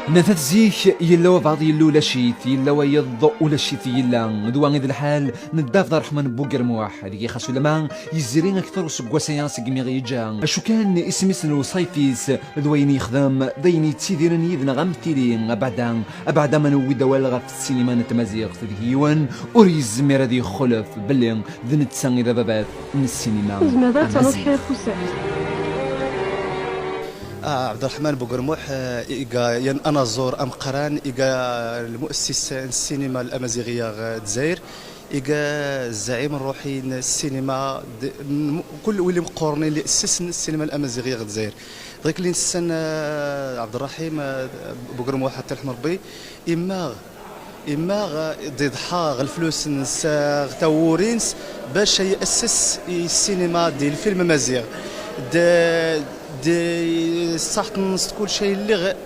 نفث زيك يلا بعض يلو لشيت يلا ويض ولا شيت يلا دوان ذي الحال نداف دار رحمن بوكر موحد يجي خاصو لما يزرين اكثر سكوا سيانس كمي جا اشو كان اسمي سنو صيفيس دوين يخدم ديني تيديرن يذنا غمثيلين ابعد ما نوي دوال غف السينما نتمازيغ تدهيوان وريز ميرادي خلف بلين ذن تسان اذا بابات من السينما ماذا تنصحي خسر عبد الرحمن بوقرموح أنا زور أم قران المؤسس السينما الأمازيغية الجزائر الزعيم الروحي السينما كل واللي مقورنين اللي أسس السينما الأمازيغية الجزائر ذاك اللي نسن عبد الرحيم بوقرموح حتى رحم ربي إما ضحى الفلوس نسا تاورينس باش يأسس السينما ديال الفيلم مازيغ دي صح كل شيء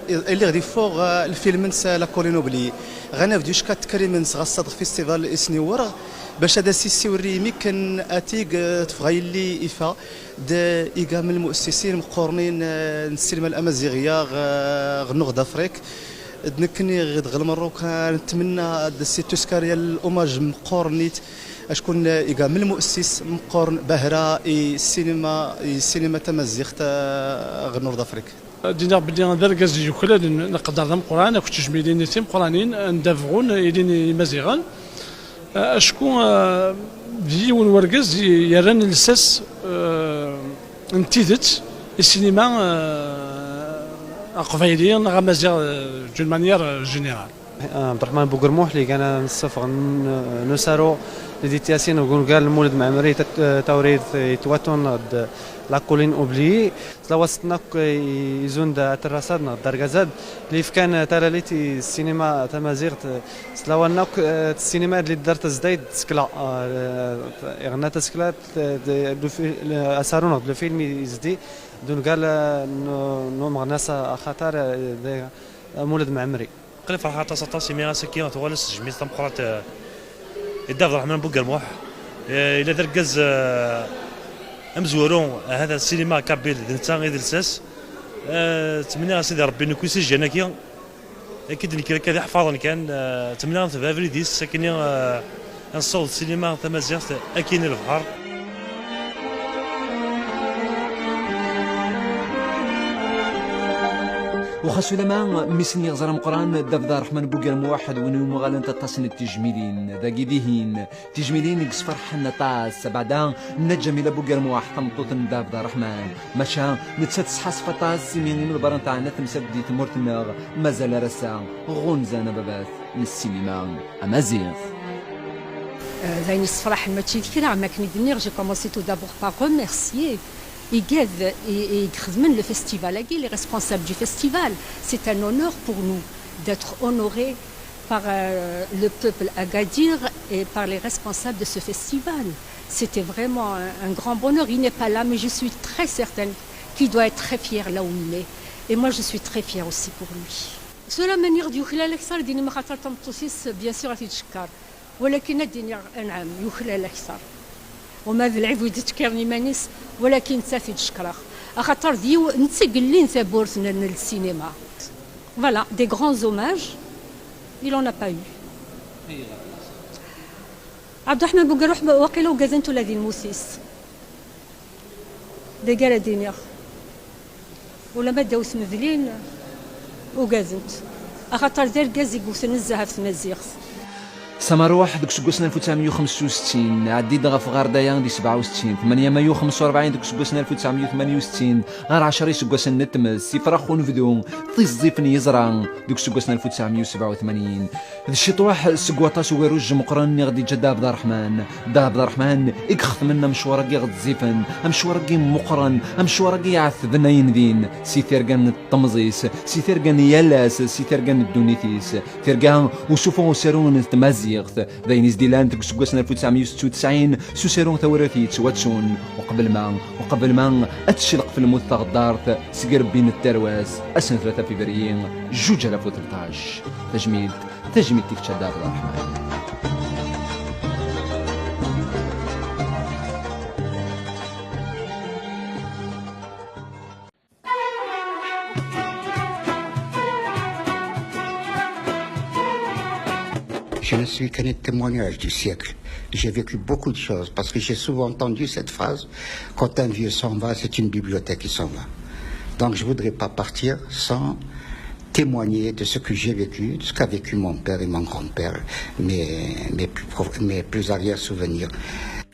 اللي غادي فوق الفيلم نسا لا كولينوبلي غانا في ديش كاتكريم نس غاصاد فيستيفال اسني ورا باش هذا سيسي وريمي كان اتيك تفغايلي ايفا ايكا من المؤسسين مقورنين السينما الامازيغيه غنوغ دافريك نكني غير غلمرو كنتمنى السي توسكاريا الاوماج مقورنيت شكون إيكا من المؤسس مقورن بهرة السينما تمزيغ غنور دافريك دينا بدينا دركز يوكلا نقدر ذم قران كنت تجميلين نتيم قرانين ندافعون يدين مزيغان شكون ديون وركز يرن الساس انتيدت السينما قبيليا غمازيغ جون مانيير جينيرال عبد الرحمن بوقرموح اللي كان نصفغ نسارو لديتياسين وقال المولد معمري توريد يتواتون لا كولين اوبلي تلاوستناك يزون دا تراسادنا درغازاد اللي كان تراليتي السينما تمازيغ سلاوناك السينما اللي دارت زدايد تسكلا غنا تسكلا اسارونا لو فيلم يزدي دون قال نو مغناس خطر مولد معمري قلي فرحات سطاسي ميغا سكينه توالس جميل تمقرات يدافع الرحمن بوقرموح الى دركز امزورون هذا السينما كابيل نتا غير الساس تمنى سيدي ربي انه كيسي جاناكي اكيد اللي كذا حفاظا كان تمنى تفافري ديس ساكنين نصوت السينما تمازيغ اكين البحر وخاصو لما ميسني غزرام قران داف دار رحمن بوكر موحد ونوم غالن تتصن التجميلين ذاكي ديهين تجميلين يقص فرحنا طاس بعدا نجم الى بوكر موحد طمطوط داف دار رحمن مشى نتسات صحاس فطاس من البران تاعنا تمسدي تمرتنا مازال رسا غنزانا بابات من السينما امازيغ زين الصفراح ماشي كثير ما كني دنيغ جي كومونسي تو دابور باغ ريميرسيي le festival, les responsables du festival. C'est un honneur pour nous d'être honorés par le peuple agadir et par les responsables de ce festival. C'était vraiment un grand bonheur. Il n'est pas là, mais je suis très certaine qu'il doit être très fier là où il est. Et moi, je suis très fière aussi pour lui. Cela manière du khilal aksar dini ma khatar tamtosis bien sûr تتشكر ولكن الدنيا انعم يخلال aksar. وما في العبود تكرني مانيس ولكن نسافي تشكرخ اخاطر ديو نتسقلين ثابورتنا للسينما فوالا دي غران زوماج il en a pas eu عبد الرحمن بوقروح واقيلا وكازنتو لذي الموسيس دي قال الدنيا ولا ما داوس مذلين وكازنت اخاطر دار كازيك وسنزها في مزيغ سمر واحد ديك سكوسنا 1965 عديد غا في غاردايا دي 67 8 مايو 45 ديك سكوسنا 1968 غير 10 سكوسنا نتمس يفرخ ونفدو طيزيفني يزرع ديك سكوسنا 1987 هذا الشطوح سكواطاس ويروج مقرن غادي جا داب دار الرحمن يخف منا مشواركي غتزيفن مشواركي مقرن مشواركي عثبنا يندين سي ثيركان الطمزيس سي ثيركان يالاس سي ثيركان الدونيتيس ثيركان وشوفوا سيرون تمازي ذاين زديلان تكسكوسنا 1996 سوسيرون ثوراتي تواتسون وقبل ما اتشلق في الموت غدارت سكر بين الترواس اسن 3 فبراير 2013 تجميد تيك دار الرحمن. Je ne suis qu'un témoignage du siècle. J'ai vécu beaucoup de choses parce que j'ai souvent entendu cette phrase, quand un vieux s'en va, c'est une bibliothèque qui s'en va. Donc je ne voudrais pas partir sans témoigner de ce que j'ai vécu, de ce qu'a vécu mon père et mon grand-père, mes plus arrière souvenirs.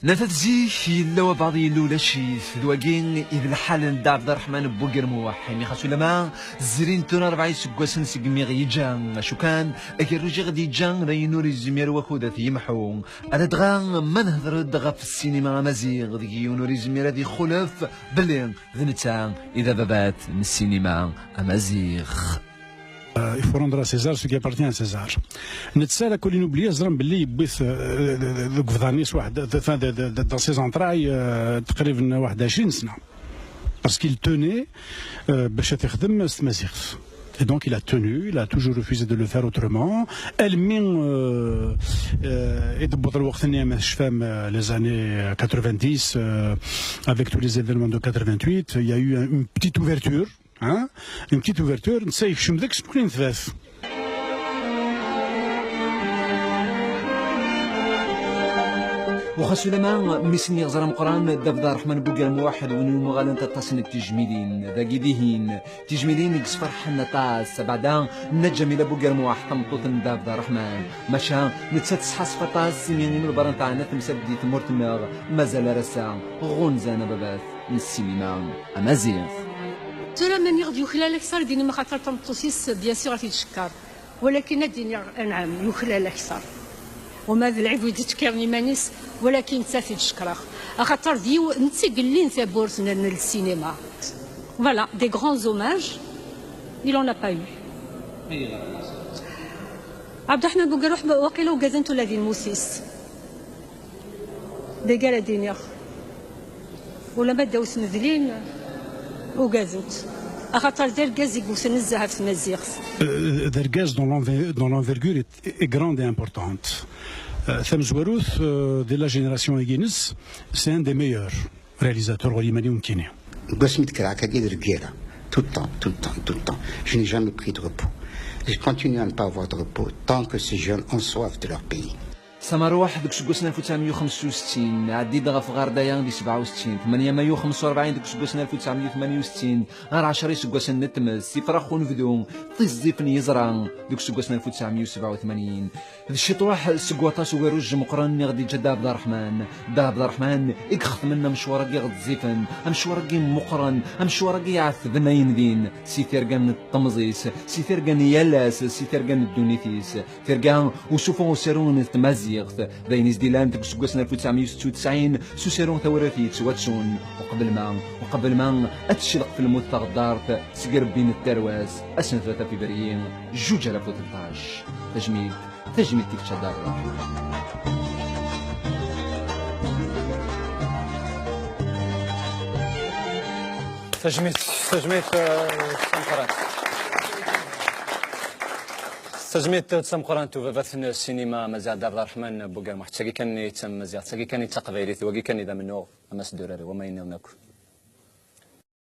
نتتزي يلا بعضي لولا شي ذواقين إذا الحال دا عبد الرحمن بوقرموح حيمي خاصو لما زرين تونا 4 سكواسن سيقمي غيجان شو كان أكي رجي غدي جان رينوري زمير وخودة يمحو أنا دغا ما نهضر دغا في السينما مزيغ ذي يونوري زمير هذي خلف بلين ذنتا إذا بابات من السينما أمازيغ. Il faut rendre à César ce qui appartient à César. نتسالى كل نوبلي زرم باللي يبث الكفضانيس واحد dans ses entrailles تقريبا 21 سنة. Parce qu'il tenait باش تخدم التمازيغ. Et donc il a tenu, il a toujours refusé de le faire autrement. Elmin يضبط الوقت اللي شفام les années 90 avec tous les événements de 88, il y a eu une petite ouverture. Hein? Une petite ouverture, نسيك شمدك شكون ثلاث. وخاصو لما ميسني غزر مقران دافد الرحمن بوقال واحد ونو غالن تتصن التجميلين ذاكي ديهين تجميلين يكسفر حنا طاس بعدا نجم الى بوقال واحد طمطوط دافد الرحمن مشى نتسحس فطاس سميني من البران تاعنا تمسدي تمرتماغ مازال رسا غونزانا باباث من السينما امازيغ. ترى من يغدي يخلال أكثر ديني ما خاطر تمطوسيس بيان سور غادي تشكر ولكن الدنيا نعم يخلال أكثر وما ذا العيب ودي تكرني مانيس ولكن تافي تشكرخ خاطر ديو نتي قلين ثا بورسنا للسينما فوالا دي غران زوماج il en a pas eu. عبد الرحمن بوقروح وقيله وقازنتو الذي الموسيس دي قال الدنيا ولا ما داوس مذلين وقازنت خاطر دار كاز يقوس نزها في المزيغ. دار كاز dont l'envergure est grande et importante. ثم زواروث de la génération Eguinis, c'est un des meilleurs réalisateurs غوليماني ومكيني. قسم تكراك هكذا رجاله tout le temps. Je n'ai jamais pris de repos. Je continue à ne pas avoir de repos tant que ces jeunes ont soif de leur pays. سمر واحد ديك سكوسنا 1965 عديد غا في غاردايا دي 67 8 مايو 45 ديك سكوسنا 1968 غير 10 سكوسنا نتمس سيفرخ ونفدو طيزيفني يزرع ديك سكوسنا 1987 الشطوح سكواطاس وغاروج مقرن غادي جا داب الرحمن يكخط منا مشواركي غد زيفن مشواركي مقرن مشواركي يعذبنا يندين سي ثرقان الطمزيس سي ثرقان يالاس سي ثرقان الدونيتيس ثرقان وشوفوا سيرون التمازيغ داين زديلان ديك سكوسنا 1996 سوسيرون ثوراتي تواتسون وقبل ما اتشلق في الموت غدارت سقرب بين الترواز اسن 3 فبراير 2013 تجميد كيف تشدار تجميد تسمقران توفات السينما مزال دار الرحمن بوغان واحد تاكي كان يتم مزيان تاكي كان يتقبيلي ثواكي كان اذا منو اماس دراري وما ينوناكو